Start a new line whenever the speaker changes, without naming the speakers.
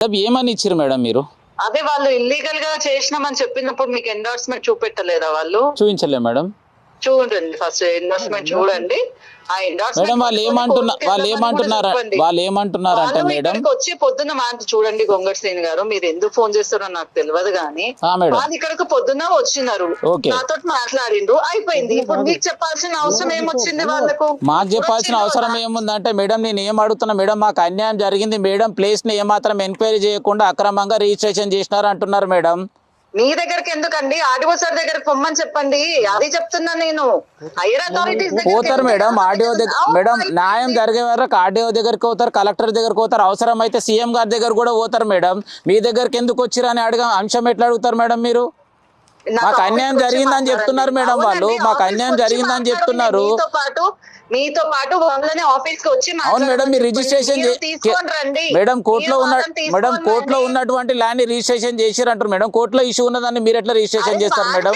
ఏమని ఇచ్చారు మేడం మీరు?
అదే వాళ్ళు ఇల్లీగల్ గా చేసినామని చెప్పినప్పుడు మీకు ఎండార్స్మెంట్ చూపెట్టలేదా వాళ్ళు?
చూపించలే మేడం.
చూడండి ఫస్ట్ ఎండార్స్మెంట్ చూడండి. ఆ
మేడం వాళ్ళు ఏమంటున్నారంటే మేడం
వచ్చి పొద్దున్న చూడండి గొంగట్ శ్రీని గారు, మీరు ఎందుకు ఫోన్ చేస్తారో నాకు తెలియదు కానీ వాళ్ళు ఇక్కడికి పొద్దున్న వచ్చినారు, నాతో మాట్లాడిండ్రు, అయిపోయింది. ఇప్పుడు మీకు చెప్పాల్సిన అవసరం ఏమొచ్చింది వాళ్ళకు?
మాకు చెప్పాల్సిన అవసరం ఏముందంటే మేడం నేను ఏం అడుగుతున్నా మేడం, మాకు అన్యాయం జరిగింది మేడం, ప్లేస్ ని ఏమాత్రం ఎంక్వైరీ చేయకుండా అక్రమంగా రిజిస్ట్రేషన్ చేసినారు అంటున్నారు మేడం.
మీ దగ్గరికి ఎందుకండి? ఆర్డీఓ సార్ దగ్గరికి పొమ్మని చెప్పండి, అది చెప్తున్నా నేను. హైయర్ అథారిటీస్
పోతారు మేడం, ఆర్డీఓ దగ్గర మేడం, న్యాయం జరిగే వరకు ఆర్డీఓ దగ్గరికి పోతారు, కలెక్టర్ దగ్గరికి పోతారు, అవసరం అయితే సీఎం గారి దగ్గర కూడా పోతారు మేడం. మీ దగ్గరికి ఎందుకు వచ్చిరని అంశం ఎట్లా అడుగుతారు మేడం మీరు? మాకు అన్యాయం జరిగిందని చెప్తున్నారు మేడం వాళ్ళు, మాకు అన్యాయం జరిగిందని చెప్తున్నారు.
మీతో పాటు వాళ్ళని ఆఫీస్ కి వచ్చి
అవును మేడం, మీరు రిజిస్ట్రేషన్ మేడం కోర్టులో ఉన్నటువంటి ల్యాండ్ రిజిస్ట్రేషన్ చేసిరంటారు మేడం. కోర్టులో ఇష్యూ ఉన్నదాన్ని మీరు ఎట్లా రిజిస్ట్రేషన్ చేస్తారు మేడం?